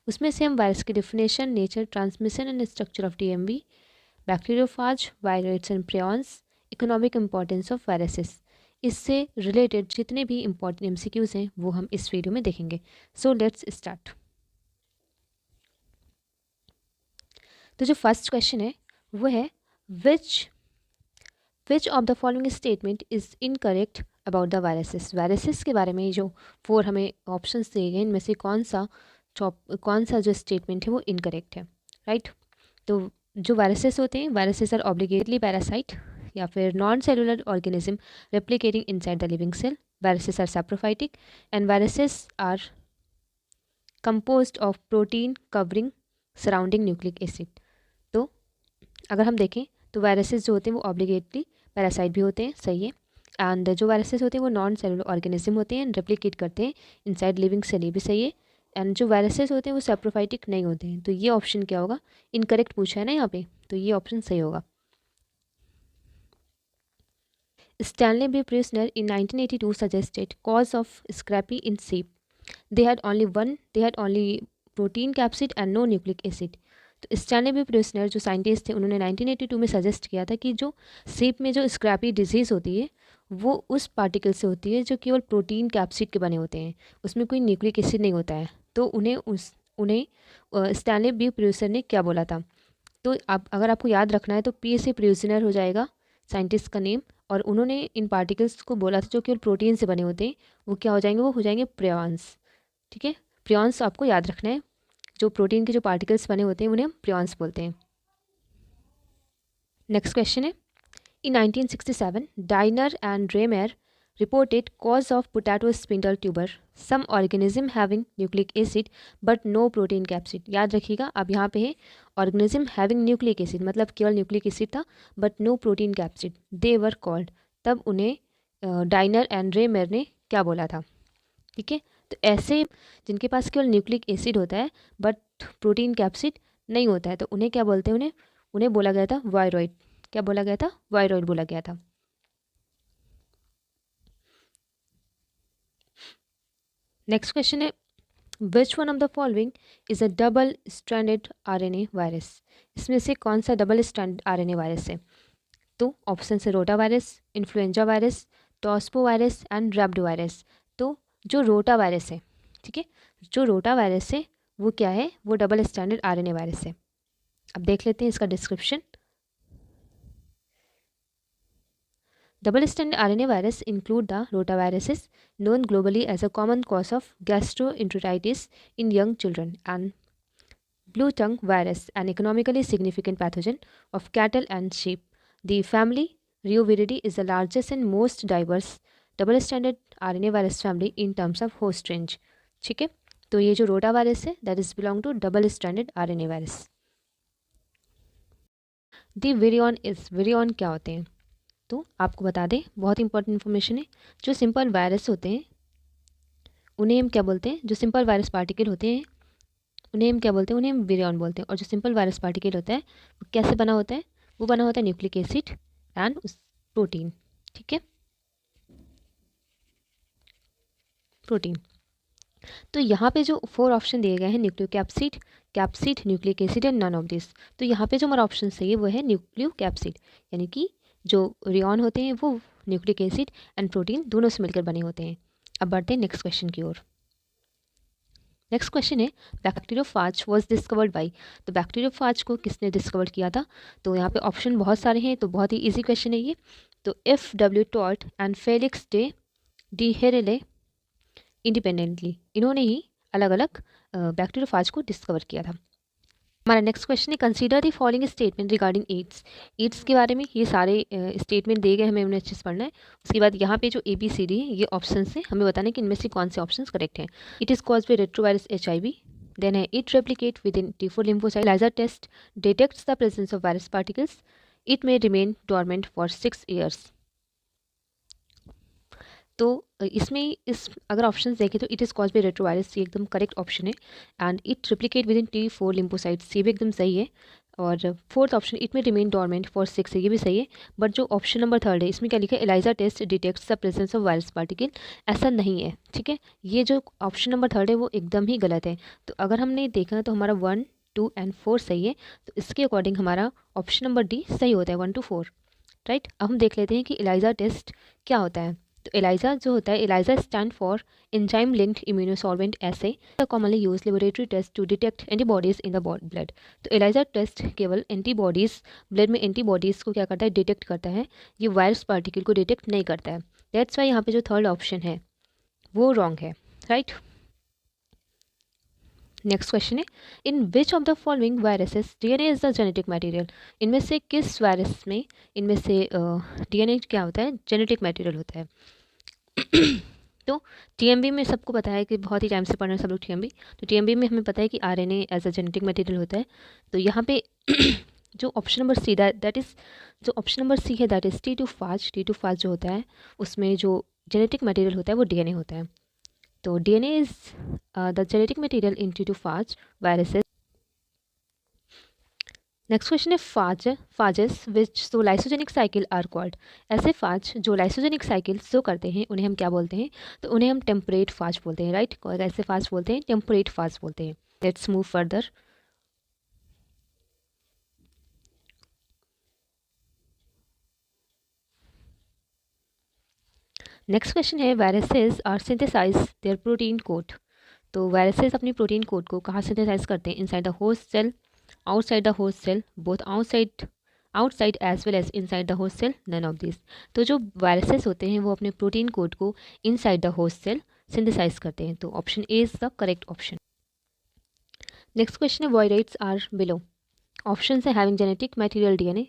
उसमें से हम वायरस की definition, nature, transmission and structure of TMV, bacteriophage, viroids and prions, economic importance of viruses, इससे related जितने भी इंपॉर्टेंट एमसीक्यूज हैं वो हम इस वीडियो में देखेंगे। So let's start. तो जो फर्स्ट क्वेश्चन है वो है which of the following statement is incorrect about the viruses. Viruses के बारे में जो 4 हमें ऑप्शंस दिए गए इनमें से कौन सा जो स्टेटमेंट है वो इनकरेक्ट है, राइट। तो जो वायरसेस होते हैं, वायरसेस आर ऑब्लिगेटली पैरासाइट या फिर non cellular organism replicating inside the living cell, viruses are saprophytic and viruses are composed of protein covering surrounding nucleic acid. तो अगर हम देखें तो वायरसेस जो होते हैं वो ऑब्लिगेटली पैरासाइट भी होते हैं, सही है। एंड जो वायरसेस होते हैं वो नॉन सेलुलर ऑर्गेनिज्म होते हैं, रेप्लिकेट करते हैं इनसाइड लिविंग सेल, ये भी सही है। एंड जो वायरसेस होते हैं वो सैप्रोफाइटिक नहीं होते हैं, तो ये ऑप्शन क्या होगा, इनकरेक्ट पूछा है ना यहाँ पे, तो ये ऑप्शन सही होगा। Stanley B. Prusner in 1982 suggested cause of scrapie in sheep. They had only protein capsid and no nucleic acid. तो स्टैनली बी प्रूसनर जो साइंटिस्ट थे उन्होंने 1982 में सजेस्ट किया था कि जो सीप में जो स्क्रैपी डिजीज़ होती है वो उस पार्टिकल से होती है जो केवल प्रोटीन कैप्सिड के बने होते हैं, उसमें कोई न्यूक्लिक एसिड नहीं होता है। तो उन्हें स्टैनली बी प्रूसनर ने क्या बोला था। तो अगर आपको याद रखना है तो पी से प्रूसनर हो जाएगा साइंटिस्ट का नेम, और उन्होंने इन पार्टिकल्स को बोला था जो केवल प्रोटीन से बने होते हैं, वो क्या हो जाएंगे, वो हो जाएंगे प्रियॉन्स। ठीक है, प्रियॉन्स आपको याद रखना है, जो प्रोटीन के जो पार्टिकल्स बने होते हैं उन्हें हम प्रियॉन्स बोलते हैं। नेक्स्ट क्वेश्चन है, इन 1967 dinar and Raymer reported cause of potato spindle tuber, some organism having nucleic acid but no protein capsid। याद रखिएगा, अब यहाँ पे है organism having nucleic acid, मतलब केवल न्यूक्लिक एसिड था but no protein capsid, they were called। तब उन्हें डाइनर एंड रेमेर ने क्या बोला था, ठीक है। तो ऐसे जिनके पास केवल न्यूक्लिक एसिड होता है बट प्रोटीन कैप्सिड नहीं होता है, तो उन्हें क्या बोलते हैं, उन्हें बोला गया था वायरॉइड। क्या बोला गया था, वायरॉइड बोला गया था। नेक्स्ट क्वेश्चन है, which one of the following is a double stranded RNA virus. इसमें से कौन सा डबल स्ट्रैंडेड आरएनए वायरस है। तो ऑप्शन है rotavirus, influenza virus, tospovirus and rhabdovirus. तो जो रोटा वायरस है, ठीक है, जो रोटा वायरस है वो क्या है, वो डबल स्ट्रैंडेड आरएनए वायरस है। अब देख लेते हैं इसका description. Double stranded RNA virus include the rotaviruses known globally as a common cause of gastroenteritis in young children, and blue tongue virus, an economically significant pathogen of cattle and sheep. The family Reoviridae is the largest and most diverse double stranded RNA virus family in terms of host range। ठीक है, तो ये जो rota virus है that is belong to double stranded RNA virus. The virion क्या होते हैं, तो आपको बता दें, बहुत इंपॉर्टेंट इन्फॉर्मेशन है। जो सिंपल वायरस होते हैं उन्हें हम क्या बोलते हैं, जो सिंपल वायरस पार्टिकल होते हैं उन्हें हम क्या बोलते हैं, उन्हें हम विरियन बोलते हैं। और जो सिंपल वायरस पार्टिकल होता है वो कैसे बना होता है, वो बना होता है न्यूक्लिक एसिड एंड प्रोटीन, ठीक है, प्रोटीन। तो यहाँ पे जो 4 ऑप्शन दिए गए हैं, nucleocapsid, capsid, nucleic acid and none of this, तो यहाँ पे जो हमारा ऑप्शन सही है वो है न्यूक्लियोकैप्सिड, यानी कि जो रियॉन होते हैं वो न्यूक्लिक एसिड एंड प्रोटीन दोनों से मिलकर बने होते हैं। अब बढ़ते हैं नेक्स्ट क्वेश्चन की ओर। नेक्स्ट क्वेश्चन है, बैक्टीरियोफाज वाज डिस्कवर्ड बाय। तो बैक्टीरियोफाज को किसने डिस्कवर किया था, तो यहाँ पे ऑप्शन बहुत सारे हैं, तो बहुत ही इजी क्वेश्चन है ये। तो F W Twort and Felix d'Herelle independently, इन्होंने ही अलग अलग बैक्टीरियोफाज को डिस्कवर किया था। हमारा नेक्स्ट क्वेश्चन है, consider the following statement regarding AIDS. AIDS के बारे में ये सारे स्टेटमेंट दिए गए, हमें उन्हें अच्छे से पढ़ना है। उसके बाद यहाँ पे जो ABCD है ये ऑप्शन है, हमें बताना है कि इनमें से कौन से ऑप्शन करेक्ट हैं। It is caused by retrovirus HIV, then है it replicate within T4 lymphocyte, ELISA test detects the presence of virus particles, it may remain dormant for 6 years। तो इसमें अगर ऑप्शन देखें तो it is caused by retrovirus, ये एकदम correct option है। And it replicate within T4 lymphocytes, ये भी एकदम सही है। और fourth option it may remain dormant for 6 है, ये भी सही है। बट जो ऑप्शन नंबर थर्ड है इसमें क्या लिखा है, ELISA test detects the presence of virus particle, ऐसा नहीं है। ठीक है, ये जो ऑप्शन नंबर थर्ड है वो एकदम ही गलत है। तो अगर हमने देखा तो हमारा 1, 2 एंड 4 सही है, तो इसके अकॉर्डिंग हमारा ऑप्शन नंबर डी सही होता है, 1 to 4। राइट, अब हम देख लेते हैं कि एलाइजा टेस्ट क्या होता है। तो एलाइजा जो होता है, ELISA stand for enzyme linked immunosorbent assay, commonly use laboratory test to detect antibodies in the blood. तो एलाइजा टेस्ट केवल एंटीबॉडीज, ब्लड में एंटीबॉडीज़ को क्या करता है, डिटेक्ट करता है, ये वायरस पार्टिकल को डिटेक्ट नहीं करता है। दैट्स वाई यहाँ पे जो थर्ड ऑप्शन है वो रॉन्ग है। राइट, नेक्स्ट क्वेश्चन है, in which of the following viruses DNA is the genetic material. इनमें से किस वायरस में, इनमें से डीएनए क्या होता है, जेनेटिक मटेरियल होता है। तो टीएमबी में सबको पता है कि बहुत ही टाइम से पढ़ रहे हैं सब लोग टीएमबी। तो टीएमबी में हमें पता है कि RNA as a genetic material होता है। तो यहाँ पे जो option number C, that is जो ऑप्शन नंबर सी है, that is T two fast जो होता है उसमें जो जेनेटिक मटेरियल होता है वो डीएनए होता है। तो DNA is the genetic material in T two phages viruses. Next question है फाजेस विच जो लाइसोजेनिक साइकिल आर कॉल्ड। ऐसे फाज जो लाइसोजेनिक साइकिल जो करते हैं उन्हें हम क्या बोलते हैं, तो उन्हें हम टेम्परेट फाज बोलते हैं। राइट, ऐसे फाज बोलते हैं, टेम्परेट फाज बोलते हैं। Let's move further. Next question है, viruses are synthesise their protein code. तो वायरसेस अपनी प्रोटीन कोड को कहाँ सिंथेसाइज करते हैं, inside the host cell, outside the host cell, both outside as well as inside the host cell, none of this. तो जो viruses होते हैं वो अपने प्रोटीन कोड को inside the host cell synthesise करते हैं। तो option A is the correct option. Next question है, वायराइड्स आर बिलो। ऑप्शन है हैविंग जेनेटिक मटेरियल डीएनए।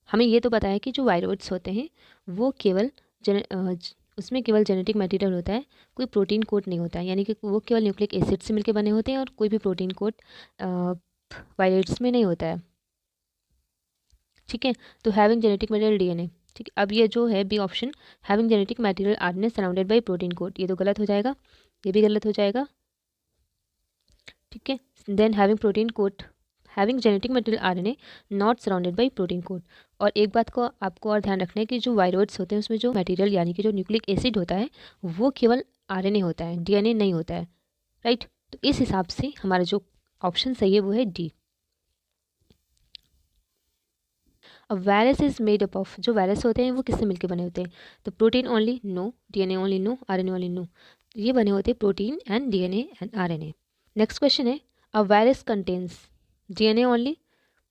हमें ये तो पता है कि जो वायराइड्स होते हैं वो केवल उसमें केवल जेनेटिक मटेरियल होता है, कोई प्रोटीन कोड नहीं होता है, यानी कि वो केवल न्यूक्लिक एसिड से मिलकर बने होते हैं और कोई भी प्रोटीन कोड वायलेट्स में नहीं होता है। ठीक है, तो हैविंग जेनेटिक मटेरियल डीएनए। ठीक है, अब ये जो है B option, having genetic material RNA surrounded by protein coat, ये तो गलत हो जाएगा, ये भी गलत हो जाएगा। ठीक है, then having genetic material RNA not surrounded by protein coat. और एक बात को आपको और ध्यान रखना है कि जो वायरोइड्स होते हैं उसमें जो मटेरियल यानी कि जो न्यूक्लिक एसिड होता है वो केवल आरएनए होता है, डीएनए नहीं होता है। राइट, तो इस हिसाब से हमारा जो ऑप्शन सही है वो है डी। अब virus is made up of, जो वायरस होते हैं वो किससे मिलकर बने होते हैं, तो protein only no, DNA only no, RNA only no. ये बने होते हैं protein and DNA and RNA. Next question है, a virus contains DNA only,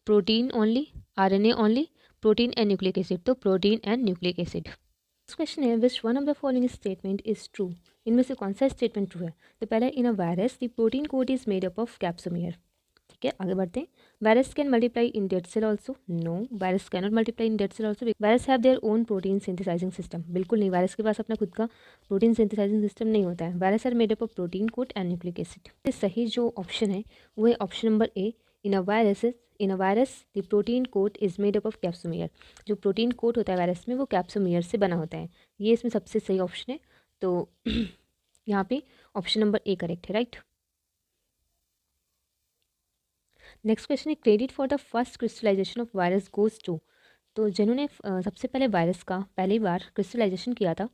protein only, RNA only, protein and nucleic acid, तो protein and nucleic acid. Next question है, which one of the following statement is true. इनमें से कौन सा statement true है। तो पहला, in a virus the protein coat is made up of capsomere. ठीक है, आगे बढ़ते हैं। Virus can multiply in dead cell also, no, virus can not multiply in dead cell also. Virus have their own protein synthesising system, बिल्कुल नहीं, virus के पास अपना खुद का प्रोटीन सिंथेसाइजिंग सिस्टम नहीं होता है। Virus are made up of protein coat and nucleic acid. सही जो ऑप्शन है वो है option number A, in a virus the protein coat is made up of capsomere. जो प्रोटीन कोड होता है वायरस में वो कैप्सोमियर से बना होता है, ये इसमें सबसे सही ऑप्शन है। तो यहाँ पे ऑप्शन नंबर ए करेक्ट है। राइट, नेक्स्ट क्वेश्चन है, credit for the first crystallisation of virus goes to. तो जिन्होंने सबसे पहले वायरस का पहली बार क्रिस्टलाइजेशन किया था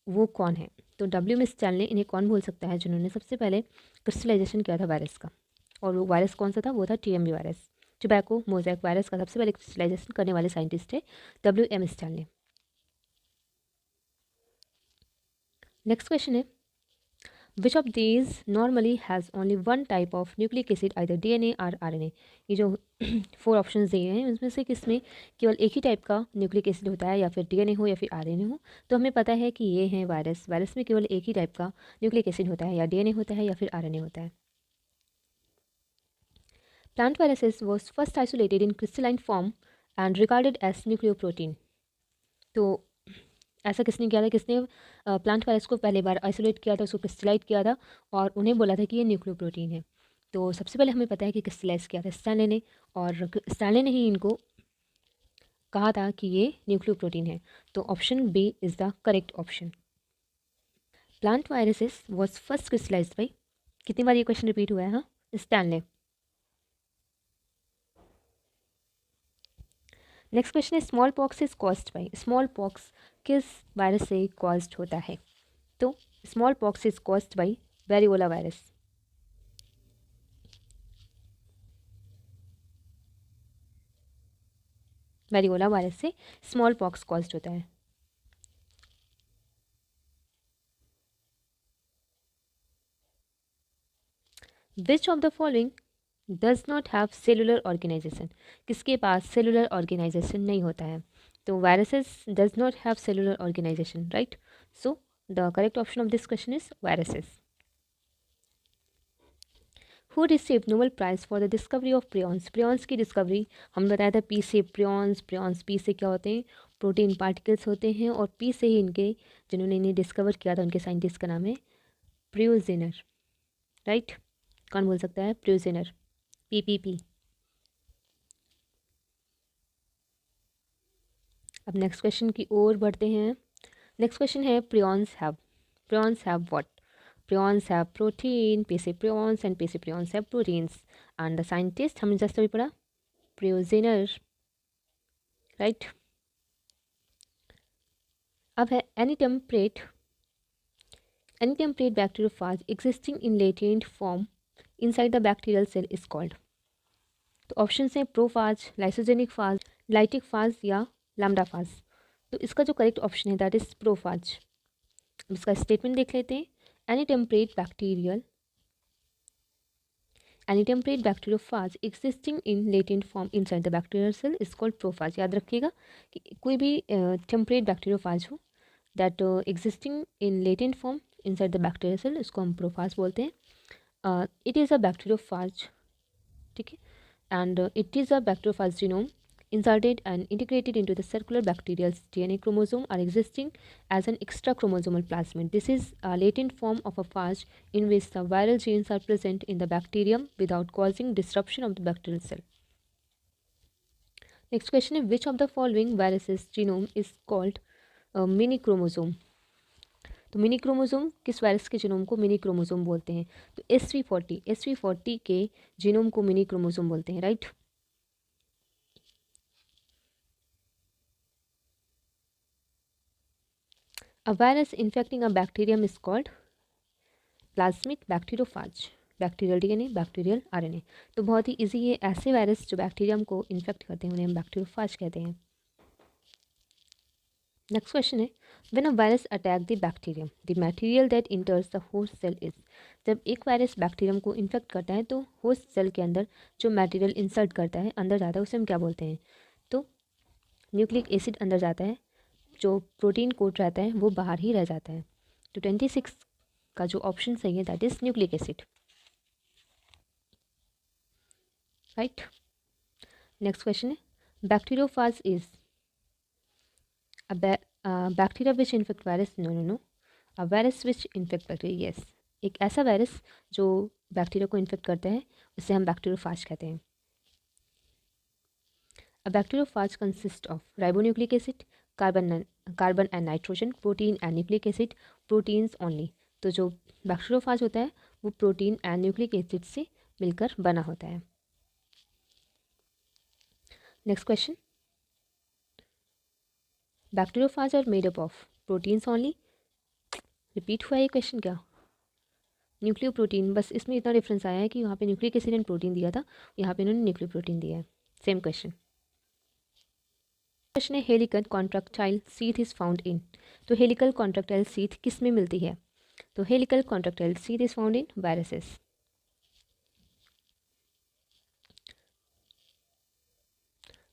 वो कौन है, तो डब्ल्यू में स्टैनली, इन्हें कौन भूल सकता है जिन्होंने सबसे पहले क्रिस्टलाइजेशन किया था वायरस का। और वो वायरस कौन सा था, वो था TMB virus. Tobacco mosaic virus का सबसे पहले क्रिस्टलाइजेशन करने वाले साइंटिस्ट है WM स्टैनली। नेक्स्ट क्वेश्चन है, which of these normally has only one type of nucleic acid either DNA और आरएनए। ये जो 4 ऑप्शंस दिए हैं उसमें से किसमें केवल एक ही टाइप का न्यूक्लिक एसिड होता है, या फिर डीएनए हो या फिर आरएनए हो। तो हमें पता है कि ये है वायरस में केवल एक ही टाइप का न्यूक्लिक एसिड होता है, या डीएनए होता है या फिर आरएनए होता है। Plant viruses was first isolated in crystalline form and regarded as nucleoprotein. तो ऐसा किसने किया था, किसने प्लांट वायरस को पहली बार आइसोलेट किया था, उसको क्रिस्टलाइज किया था और उन्हें बोला था कि ये न्यूक्लियोप्रोटीन है। तो सबसे पहले हमें पता है कि क्रिस्टलाइज किया था स्टैनले ने, और स्टैनले ने ही इनको कहा था कि ये न्यूक्लियोप्रोटीन है। तो option B is the correct option. Plant viruses was first crystallise by, कितनी बार ये क्वेश्चन रिपीट हुआ है, हाँ, स्टैनले। नेक्स्ट क्वेश्चन है small pox is caused by, small pox किस वायरस से कॉज्ड होता है? तो small pox is caused by variola virus. Variola virus से स्मॉल पॉक्स कॉज्ड होता है। Which of the following does not have cellular organisation, किसके पास सेलुलर ऑर्गेनाइजेशन नहीं होता है? तो viruses does not have cellular organisation, right? So the correct option of this question is viruses. Who receive Nobel prize for the discovery of prions, prions की discovery हम बताया था पी से, प्रियॉन्स, प्रियॉन्स पी से क्या होते हैं? Protein particles होते हैं, और पी से ही इनके जिन्होंने इन्हें डिस्कवर किया था उनके साइंटिस्ट का नाम है प्रियोजेनर, राइट? कौन बोल सकता है? प्रियोजेनर, पीपीपी। अब नेक्स्ट क्वेश्चन की ओर बढ़ते हैं। नेक्स्ट क्वेश्चन है prions have what? Prions have protein, pachyprions and pachyprions have proteins. And the scientist हमने जस्ट अभी पढ़ा Priogener, right? अब है any temperate bacteriophage existing in latent form inside the bacterial cell is called. तो option हैं प्रोफाज, lysogenic फाज, lytic फाज या lambda फाज। तो इसका जो करेक्ट ऑप्शन है दैट इज प्रोफाज। इसका स्टेटमेंट देख लेते हैं। Any temperate bacteriophage existing in latent form inside the bacterial cell is called prophage। याद रखिएगा कि कोई भी temperate bacteriophage हो that existing in latent form inside the bacterial cell इसको हम prophage बोलते हैं। It is a bacteriophage, ठीक है, and it is a bacteriophage genome inserted and integrated into the circular bacterial DNA chromosome are existing as an extra chromosomal plasmid. This is a latent form of a phage in which the viral genes are present in the bacterium without causing disruption of the bacterial cell. Next question is which of the following viruses genome is called mini chromosome? तो mini chromosome किस virus के genome को mini chromosome बोलते हैं? तो SV40 के genome को mini chromosome बोलते हैं, right? A virus infecting a bacterium is called plasmid bacteriophage, bacterial DNA, bacterial RNA. तो बहुत ही इजी है, ऐसे वायरस जो बैक्टीरियम को इन्फेक्ट करते हैं उन्हें हम बैक्टीरियोफाज कहते हैं। नेक्स्ट क्वेश्चन है when a virus attack the bacterium the material that enters the host cell is. जब एक वायरस बैक्टीरियम को इन्फेक्ट करता है तो होस्ट सेल के अंदर जो मटेरियल इंसर्ट करता है, अंदर जाता है, उसे हम क्या बोलते हैं? तो न्यूक्लिक एसिड अंदर जाता है, जो प्रोटीन कोट रहता है वो बाहर ही रह जाता है। तो 26 का जो ऑप्शन सही है that is nucleic acid, right? Next question है bacteriophage is a bacteria which infect virus. No, a virus which infect bacteria, yes, एक ऐसा वायरस जो बैक्टीरिया को इन्फेक्ट करता है उसे हम बैक्टीरियोफाज कहते हैं। A bacteriophage consist of ribonucleic acid, carbon and nitrogen, protein and nucleic acid, proteins only. तो जो बैक्टीरियोफाज होता है वो प्रोटीन एंड न्यूक्लिक एसिड से मिलकर बना होता है। Next question bacteriophage are made up of proteins only. Repeat हुआ है ये क्वेश्चन क्या? न्यूक्लियो प्रोटीन, बस इसमें इतना डिफरेंस आया है कि वहाँ पे न्यूक्लिक एसिड एंड प्रोटीन दिया था, यहाँ पे इन्होंने न्यूक्लियो प्रोटीन दिया है। Same question. क्वेश्चन है helical contractile sheath is found इन। तो हेलिकल कॉन्ट्रैक्टाइल सीथ किस में मिलती है? तो helical contractile sheath is found in viruses.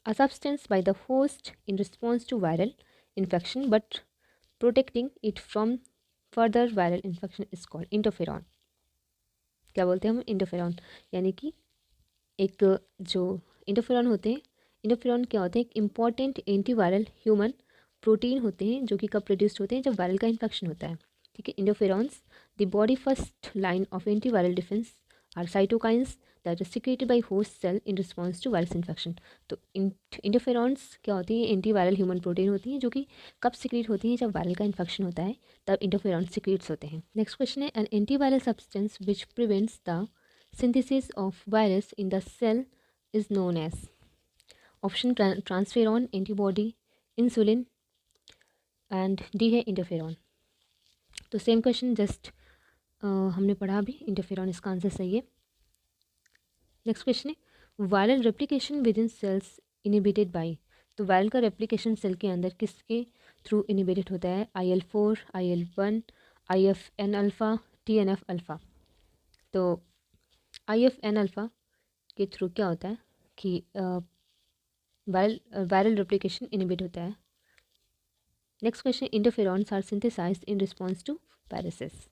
A substance by the host in response to viral infection but protecting it from further viral infection is called interferon। क्या बोलते हैं हम? इंटरफेरॉन। यानी कि एक जो इंटरफेरॉन होते हैं, इंटरफेरॉन क्या होते हैं? एक इम्पॉर्टेंट एंटीवायरल ह्यूमन प्रोटीन होते हैं जो कि कब प्रोड्यूस होते हैं? जब वायरल का इन्फेक्शन होता है, ठीक है। Interferons the body first line of antiviral defence are cytokines that is secreted by host cell in response to virus infection. तो इंटरफेरॉन्स क्या होती हैं? एंटीवायरल ह्यूमन प्रोटीन होती हैं जो कि कब सिक्रेट होती हैं? जब वायरल का इन्फेक्शन होता है तब इंटरफेरॉन सिक्रेट्स होते हैं। नेक्स्ट क्वेश्चन है an antiviral substance which prevents the synthesis of virus in the cell is known as। Option transferrin, antibody, insulin and D है इंटरफेरॉन। तो सेम क्वेश्चन जस्ट हमने पढ़ा अभी, इंटरफेरॉन इसका आंसर सही है। नेक्स्ट क्वेश्चन है viral replication within cells inhibited by. तो वायरल का रेप्लिकेशन सेल के अंदर किसके थ्रू इनिबिटेड होता है? IL-4, IL-1, IFN alpha, TNF alpha. तो IFN अल्फ़ा के थ्रू क्या होता है कि वायरल रेप्लिकेशन इनिबिट होता है। Next question, interferons are synthesised in response to viruses.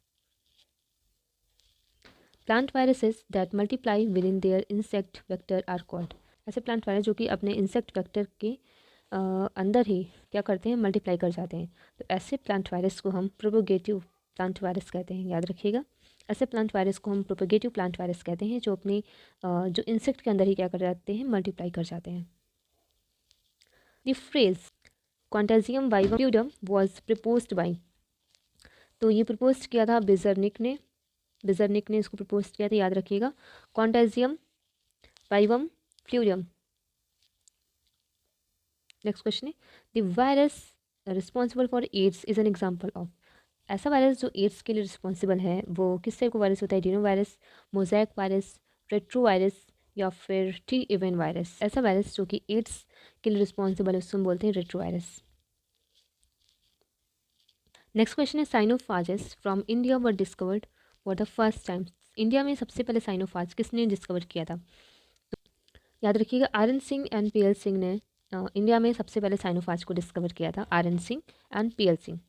Plant viruses that multiply within their insect vector are called. ऐसे plant virus जो कि अपने इंसेक्ट वेक्टर के अंदर ही क्या करते हैं? मल्टीप्लाई कर जाते हैं। तो ऐसे प्लांट वायरस को हम प्रोपोगेटिव प्लांट वायरस कहते हैं, याद रखिएगा। ऐसे प्लांट वायरस को हम प्रोपोगेटिव प्लांट वायरस कहते हैं जो अपने जो इंसेक्ट के अंदर ही क्या कर जाते हैं? मल्टीप्लाई कर जाते हैं। The phrase contagium vivum fluidum was proposed by. तो ये प्रपोज किया था बिजरनिक ने इसको प्रपोज किया था, याद रखिएगा। क्वांटाजियम वाइवम फ्लूइडम। नेक्स्ट क्वेश्चन है the virus responsible for AIDS is an example of. ऐसा वायरस जो एड्स के लिए रिस्पॉन्सिबल है वो किस टाइप का वायरस होता है? Adeno virus, mosaic virus, retro virus या फिर टी इवन वायरस। ऐसा वायरस जो कि एड्स के लिए रिस्पॉन्सिबल है उसको हम बोलते हैं रेट्रो वायरस। नेक्स्ट क्वेश्चन है cyanophages from India were discovered for the first time. India में सबसे पहले साइनोफाज किसने डिस्कवर किया था? याद रखिएगा, RN Singh and PL Singh ने इंडिया में सबसे पहले साइनोफाज को डिस्कवर किया था, RN Singh and PL Singh.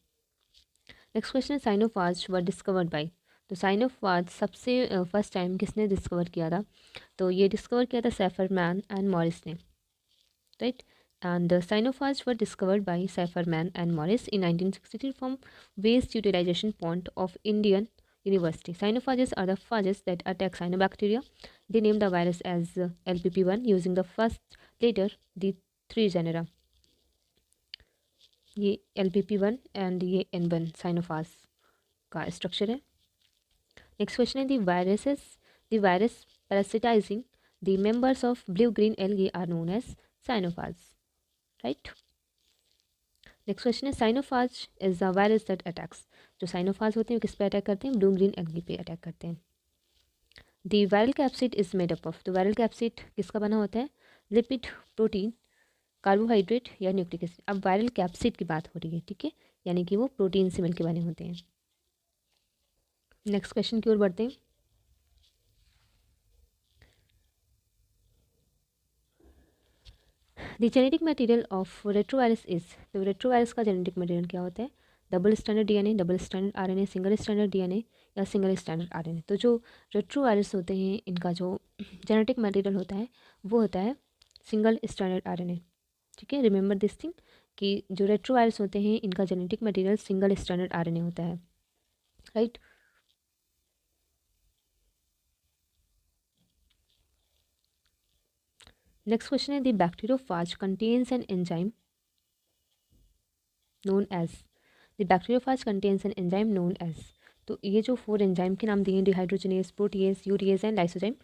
Next question है साइनोफाज वर डिस्कवर्ड बाई। तो साइनोफाज सबसे फर्स्ट टाइम किसने डिस्कवर किया था? तो ये डिस्कवर किया था सैफरमैन एंड मॉरिस ने, राइट। And cyanophage were discovered by Safferman and Morris in 1963 from waste utilisation point of Indian University. Sinophages are the phages that attack cyanobacteria. They name the virus as LPP1 using the first letter, the three genera. ये LPP1 and ये N1 साइनोफाज का structure है। Next question है the virus parasitising the members of blue green algae are known as cyanophage, right. Next question है cyanophage is the virus that attacks. जो cyanophage होते हैं किस पे अटैक करते हैं? ब्लू ग्रीन एल्गी पे अटैक करते हैं। The viral capsid is made up of. तो वायरल कैप्सिड किसका बना होता है? लिपिड, प्रोटीन, कार्बोहाइड्रेट या न्यूक्लिक एसिड। अब वायरल कैप्सिड की बात हो रही है, ठीक है, यानी कि वो प्रोटीन से मिलकर बने होते हैं। नेक्स्ट क्वेश्चन की ओर बढ़ते हैं। The genetic material of retrovirus is. तो रेट्रोवायरस का जेनेटिक मटेरियल क्या होता है? Double standard DNA, double standard RNA, single standard DNA या सिंगल स्टैंडर्ड RNA। तो जो रेट्रोवायरस होते हैं इनका जो जेनेटिक मटेरियल होता है वो होता है सिंगल स्टैंडर्ड RNA, ठीक है। रिमेंबर दिस थिंग कि जो रेट्रोवायरस होते हैं इनका genetic material single standard RNA होता है, राइट। नेक्स्ट क्वेश्चन है the bacteriophage contains an enzyme known as. The bacteriophage contains an enzyme known as. तो ये जो 4 एंजाइम के नाम दिए हैं, dehydrogenase, protease, urease and lysozyme,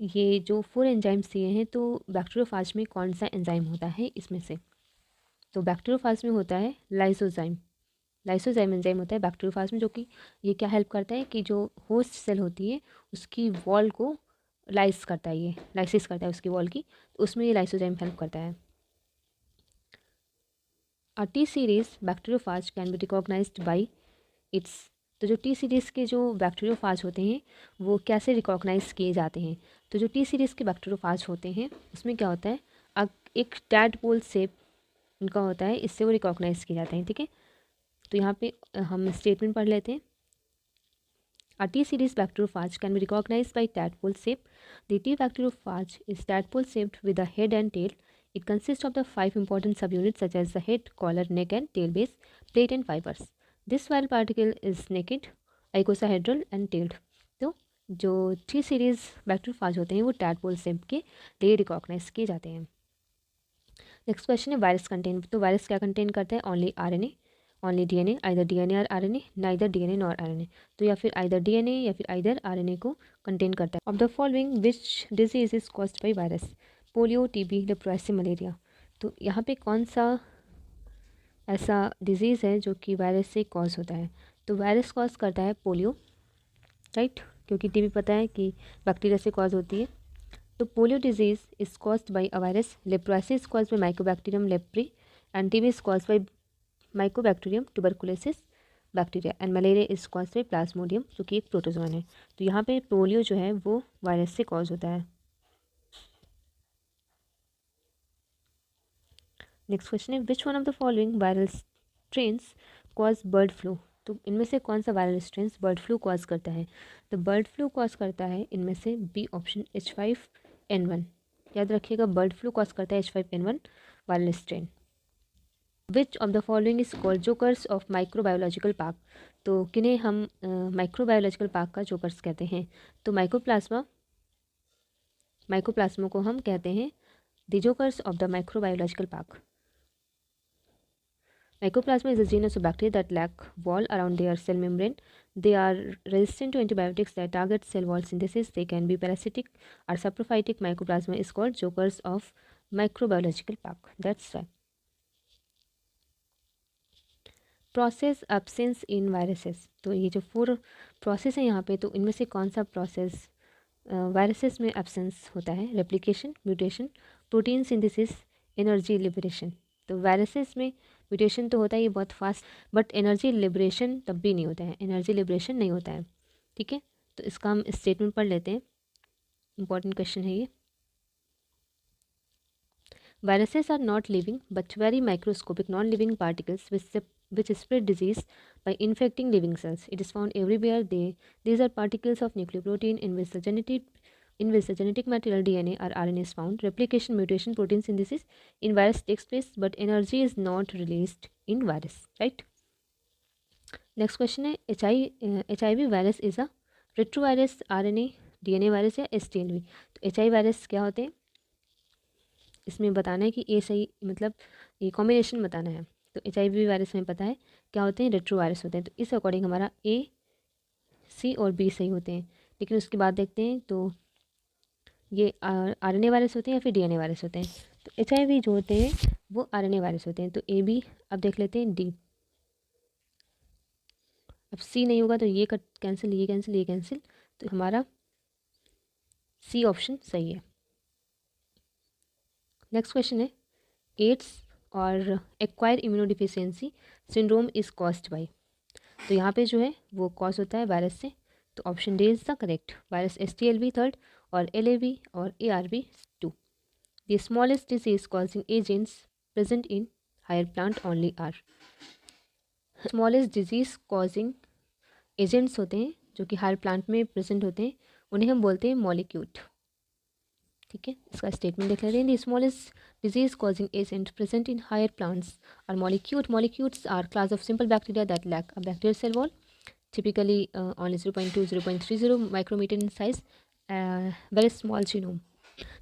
ये जो 4 एंजाइम्स दिए हैं तो बैक्टीरियोफाज में कौन सा एंजाइम होता है इसमें से? तो बैक्टीरियोफाज में होता है लाइसोजाइम। लाइसोजाइम एंजाइम होता है बैक्टीरियोफाज में, जो कि ये क्या हेल्प करता है कि जो होस्ट सेल होती है उसकी वॉल को लाइस करता है, ये लाइसिस करता है उसकी वॉल की, तो उसमें ये लाइसोजाइम हेल्प करता है। A T series bacteriophage can be recognised by its. तो जो टी सीरीज़ के जो बैक्टीरियोफाज होते हैं वो कैसे रिकॉग्नाइज किए जाते हैं? तो जो टी सीरीज़ के बैक्टीरियोफाज होते हैं उसमें क्या होता है? एक टैडपोल शेप उनका होता है, इससे वो रिकॉग्नाइज किए जाते हैं, ठीक है। तो यहाँ पे हम स्टेटमेंट पढ़ लेते हैं। A T series bacteriophage can be recognized by tadpole shape. The T bacteriophage is tadpole shaped with a head and tail. It consists of the 5 important subunits such as the head, collar, neck and tail base, plate and fibers. This viral particle is naked, icosahedral and tailed. तो जो T series bacteriophage होते हैं वो tadpole shape के लिए recognise किए जाते हैं। नेक्स्ट क्वेश्चन है वायरस कंटेन। तो वायरस क्या कंटेन करता है? Only RNA, only DNA, either DNA और RNA, neither DNA nor RNA। तो या फिर आइदर DNA या फिर आइदर RNA को कंटेन करता है। Of the following which disease is caused by virus? Polio, TB, leprosy, malaria. तो यहाँ पे कौन सा ऐसा डिजीज़ है जो कि वायरस से कॉज होता है? तो वायरस कॉज करता है पोलियो, राइट, क्योंकि टीबी पता है कि बैक्टीरिया से कॉज होती है। तो polio disease is caused by a virus, leprosy caused by mycobacterium leprae, and TB is caused by mycobacterium tuberculosis bacteria, and malaria is caused by plasmodium जो कि एक प्रोटोजोन है। तो यहाँ पे पोलियो जो है वो वायरस से कॉज होता है। नेक्स्ट क्वेश्चन है which one of the following viral strains cause bird flu? तो इनमें से कौन सा viral strains bird flu cause करता है? तो बर्ड फ्लू कॉज करता है इनमें से बी ऑप्शन H5N1। याद रखिएगा, बर्ड फ्लू कॉज करता है H5N1 viral strain. Which of the following is called jokers of microbiological park? तो किन्हें हम माइक्रोबायोलॉजिकल पार्क का जोकर्स कहते हैं? तो माइकोप्लाज्मा को हम कहते हैं the jokers of the microbiological park. Mycoplasma is a genus of bacteria that lack wall around their cell membrane. They are resistant to antibiotics that target cell wall synthesis. They can be parasitic or saprophytic. Mycoplasma is called jokers of microbiological park. That's why. Process absence in viruses, तो ये जो 4 process है यहाँ पे, तो इनमें से कौन सा प्रोसेस वायरसेस में एब्सेंस होता है? Replication, mutation, protein synthesis, energy liberation. तो वायरसेस में म्यूटेशन तो होता है, ये बहुत फास्ट, बट एनर्जी लिबरेशन तब भी नहीं होता है, एनर्जी लिबरेशन नहीं होता है। ठीक है, तो इसका हम स्टेटमेंट पढ़ लेते हैं, इंपॉर्टेंट क्वेश्चन है ये। Viruses are not living but very microscopic non-living particles which spread disease by infecting living cells. It is found everywhere. These are particles of nucleoprotein in which the genetic material DNA or RNA is found. Replication, mutation, protein synthesis in virus takes place, but energy is not released in virus. Right? Next question है HIV virus is a retrovirus, RNA, DNA virus या STLV? तो HIV virus क्या होते हैं? इसमें बताना है कि ए सही, मतलब ये कॉम्बिनेशन बताना है। तो HIV वायरस में पता है क्या होते हैं, रेट्रो वायरस होते हैं। तो इस अकॉर्डिंग हमारा A, C और B सही होते हैं। लेकिन उसके बाद देखते हैं तो ये RNA वायरस होते हैं या फिर DNA वायरस होते हैं? तो HIV जो होते हैं वो RNA वायरस होते हैं। तो A B, अब देख लेते हैं D। अब C नहीं होगा तो ये कैंसिल, ये कैंसिल, ये कैंसिल, तो हमारा C ऑप्शन सही है। नेक्स्ट क्वेश्चन है एड्स और acquire immunodeficiency syndrome is caused bye? तो यहाँ पे जो है वो कॉज होता है वायरस से। तो option D is the correct, virus STLV third और LAV और ARV 2। The smallest disease causing agents present in higher plant only are. Smallest disease causing agents होते हैं जो कि हायर प्लांट में प्रेजेंट होते हैं, उन्हें हम बोलते हैं मॉलिक्यूट। ठीक है, इसका स्टेटमेंट देख लेते हैं। The smallest disease causing agent present in higher plants are mollicute. Mollicutes are class of simple bacteria that lack a bacterial cell wall, typically only 0.2 0.30 micrometer in size, very small genome.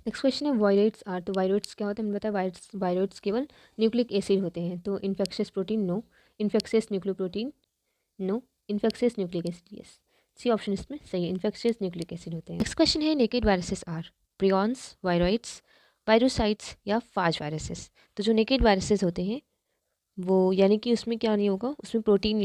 Next question है viroids are, तो viroids क्या होते हैं? मैंने बताया viroids केवल nucleic acid होते हैं। तो infectious protein no, infectious nucleoprotein no, infectious nucleic acid yes. C option इसमें सही है, इन्फेक्शियस न्यूक्लिक एसिड होते हैं। नेक्स्ट क्वेश्चन है naked viruses are prions, viroids, virocytes या फाज वायरसेस? तो जो नेकेड वायरसेस होते हैं वो, यानी कि उसमें क्या नहीं होगा, उसमें प्रोटीन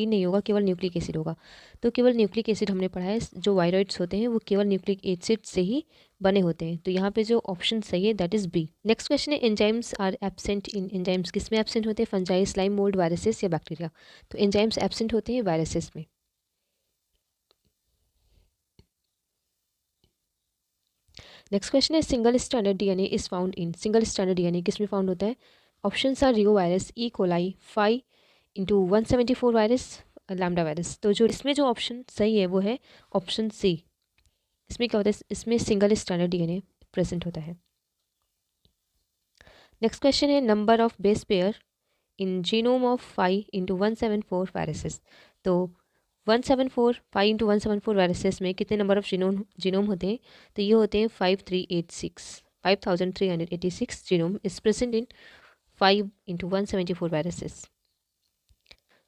नहीं होगा, केवल न्यूक्लिक एसिड होगा। तो केवल न्यूक्लिक एसिड हमने पढ़ा है, जो वायरोइड्स होते हैं वो केवल न्यूक्लिक एसिड से ही बने होते हैं। तो यहाँ पे जो ऑप्शन सही है that is B. Next question है enzymes are absent in, enzymes किस में एब्सेंट होते हैं? फंजाई, स्लाइम मोल्ड, वायरसेस या बैक्टीरिया? तो एंजाइम्स एब्सेंट होते हैं वायरसेस में। नेक्स्ट क्वेश्चन है single standard DNA is found in, single standard DNA किस में फाउंड होता है? Options are reo virus, E coli, 5x174 virus, lambda virus. तो जो इसमें जो ऑप्शन सही है वो है ऑप्शन सी। इसमें क्या होता है, इसमें सिंगल स्टैंडर्ड DNA प्रेजेंट होता है। नेक्स्ट क्वेश्चन है number of base pair in genome of 5x174 viruses. तो 5x174 वायरसेस में कितने नंबर ऑफ जीनोम होते हैं? तो ये होते हैं 5386 genome is present in 5x174 viruses.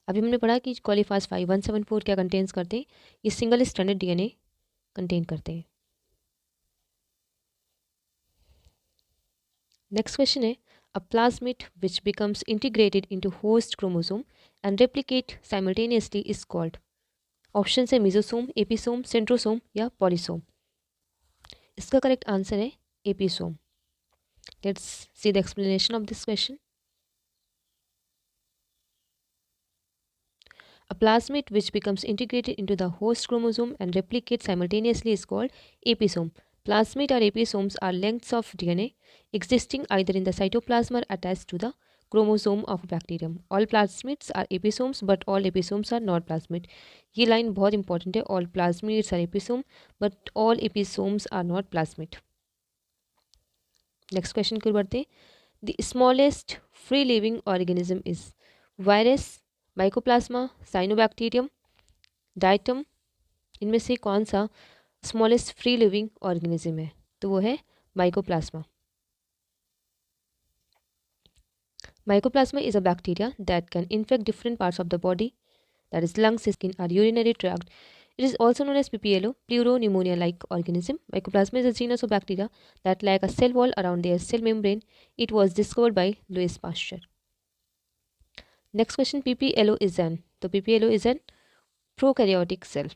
अभी हमने पढ़ा कि कॉलीफाज 5174 क्या कंटेन्स करते हैं? ये सिंगल स्टैंडर्ड DNA कंटेन करते हैं। नेक्स्ट क्वेश्चन है A plasmid which becomes integrated into host chromosome and replicate simultaneously is called. Option है मिजोसोम, एपिसोम, सेंट्रोसोम या पॉलीसोम. इसका करेक्ट आंसर है episome. Let's see the explanation of this question. A plasmid which becomes integrated into the host chromosome and replicates simultaneously is called episome. Plasmid or episomes are lengths of DNA existing either in the cytoplasm or attached to the chromosome of a bacterium. All plasmids are episomes but all episomes are not plasmid. ये line बहुत important है. All plasmids are episome but all episomes are not plasmid. Next question की ओर बढ़ते हैं. The smallest free living organism is virus, mycoplasma, cyanobacterium, diatom. इनमें से कौन सा स्मॉलेस्ट फ्री लिविंग ऑर्गेनिज्म है? तो वो है mycoplasma. Mycoplasma is a bacteria that can infect different parts of the body, that is lungs, skin or urinary tract. It is also known as PPLO, pleuropneumonia-like organism. Mycoplasma is a genus of bacteria that lack a cell wall around their cell membrane. It was discovered by Louis Pasteur. Next question, PPLO is an. So PPLO is an prokaryotic cell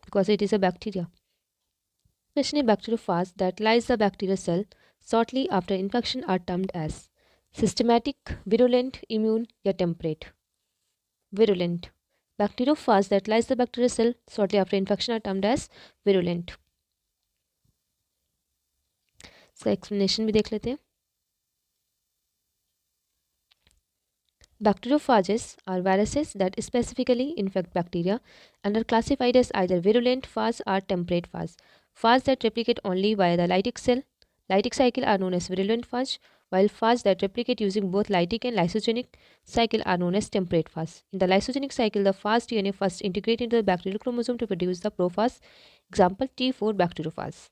because it is a bacteria. Question, a bacteriophage that lies the bacterial cell shortly after infection are termed as systematic, virulent, immune या temperate. Virulent. Bacteriophage that lies the bacterial cell shortly after infection are termed as virulent. इसका explanation भी देख लेते हैं. Bacteriophages are viruses that specifically infect bacteria and are classified as either virulent phage or temperate phage. Phages that replicate only via the lytic cell, lytic cycle are known as virulent phage, while phages that replicate using both lytic and lysogenic cycle are known as temperate phage. In the lysogenic cycle, the phage DNA first integrate into the bacterial chromosome to produce the prophase. Example, T4 bacteriophage.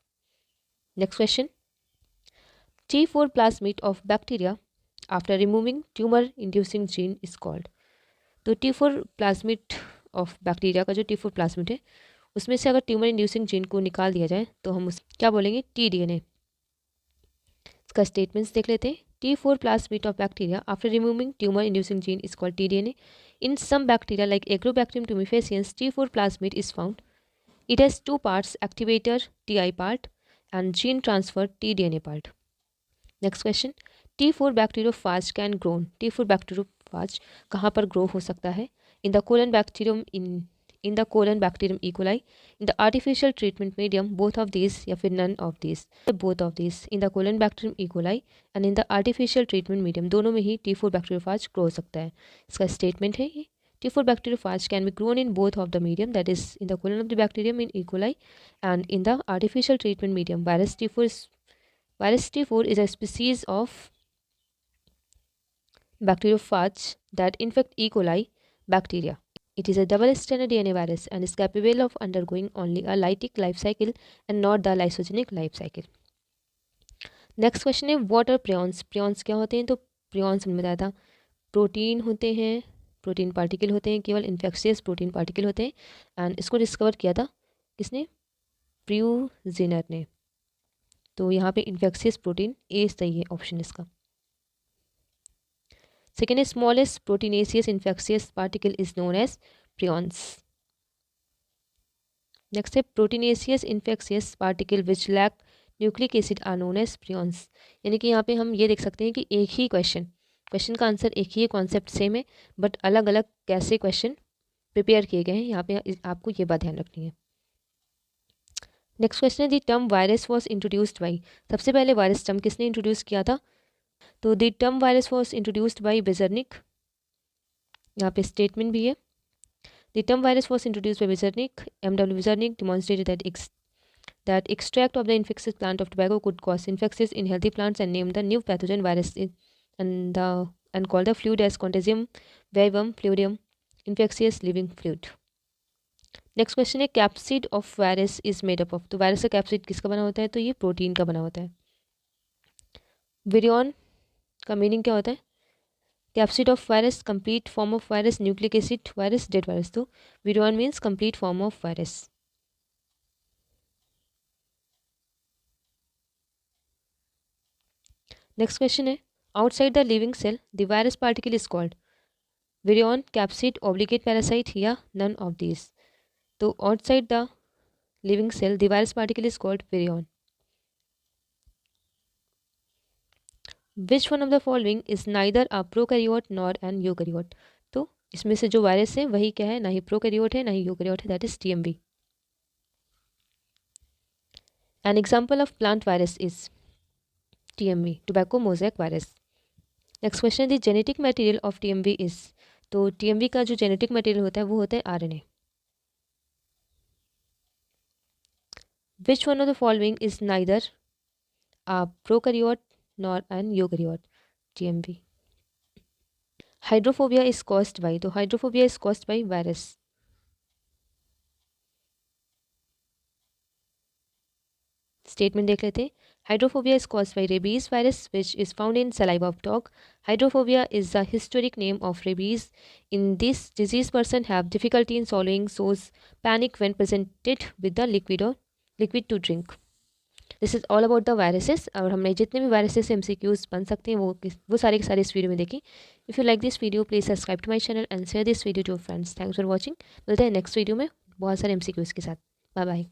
Next question. T4 plasmid of bacteria after removing tumor inducing gene is called. तो T4 plasmid of bacteria का जो T4 plasmid है उसमें से अगर tumour inducing gene को निकाल दिया जाए तो हम उस क्या बोलेंगे? TDNA. इसका स्टेटमेंट्स देख लेते हैं. T4 plasmid of bacteria after removing tumor inducing gene is called TDNA. In some bacteria like Agrobacterium tumefaciens, T4 plasmid is found. It has two parts, activator TI part and gene transfer TDNA part. Next question. T4 bacteriophage can grow. T4 bacteriophage कहाँ पर grow हो सकता है? In the colon bacterium in the colon bacterium E. coli, in the artificial treatment medium, both of these या फिर none of these. Both of these in the colon bacterium E. coli and in the artificial treatment medium, दोनों में ही T4 bacteriophage grow हो सकता है. इसका statement है ये. T4 bacteriophage can be grown in both of the medium, that is in the colon of the bacterium in E. coli and in the artificial treatment medium. Virus T4 is a species of bacteriophage that infect E. coli bacteria. It is a double-stranded DNA virus and is capable of undergoing only a lytic life cycle and not the lysogenic life cycle. Next question है what are prions. Prions क्या होते हैं? तो prions हमने बताया था protein होते हैं, प्रोटीन पार्टिकल होते हैं, केवल इन्फेक्शियस प्रोटीन पार्टिकल होते हैं. एंड इसको डिस्कवर किया था किसने? प्रियूजेनर ने. तो यहाँ पे इन्फेक्शियस प्रोटीन ए सही है ऑप्शन इसका. Second is smallest proteinaceous infectious particle is known as prions. Next है proteinaceous infectious particle which lack nucleic acid are known as prions. यानी कि यहाँ पे हम ये देख सकते हैं कि एक ही क्वेश्चन का आंसर एक ही है, कॉन्सेप्ट सेम है, बट अलग अलग कैसे क्वेश्चन प्रिपेयर किए गए हैं यहाँ पे आपको ये बात ध्यान रखनी है. नेक्स्ट क्वेश्चन है the term virus was introduced by. सबसे पहले वायरस टर्म किसने इंट्रोड्यूस किया था? तो the term virus was introduced by Beijerinck. यहाँ पे स्टेटमेंट भी है. The term virus was introduced by Beijerinck. M.W. Beijerinck demonstrated that extract of the infectious plant of tobacco could cause infections in healthy plants and named the new pathogen virus and called the fluid as Contagium vivum fluidium, infectious living fluid. Next question है capsid of virus is made up of. तो virus का capsid किसका बना होता है? तो ये protein का बना होता है. विरियन का मीनिंग क्या होता है? Capsid of virus, complete form of virus, nucleic acid virus, dead virus. तो virion means complete form of virus. Next question है outside the living cell the virus particle is called virion, capsid, obligate parasite या none of this. तो outside the living cell the virus particle is called virion. Which one of the following is neither a prokaryote nor an eukaryote. तो इसमें से जो virus है वही क्या है, ना ही प्रोकैरियोट है ना ही यूकैरियोट है, that is TMV। N example of plant virus is TMV, tobacco mosaic virus. Next question, the genetic material of TMV is. तो TMV का जो जेनेटिक मटेरियल होता है वो होता है RNA। Which one of the following is neither a prokaryote nor an eukaryote, TMV। Hydrophobia is caused by. तो hydrophobia is caused by virus. Statement देख लेते हैं। Hydrophobia is caused by rabies virus which is found in saliva of dog. Hydrophobia is the historic name of rabies. In this disease person have difficulty in swallowing, shows panic when presented with the liquid to drink. This is all about the viruses. और हमने जितने भी viruses MCQs बन सकते हैं वो सारे के सारे इस वीडियो में देखें। If you like this video please subscribe to my channel and share this video to friends. Thanks for watching. मिलते हैं नेक्स्ट वीडियो में बहुत सारे MCQs के साथ। Bye bye.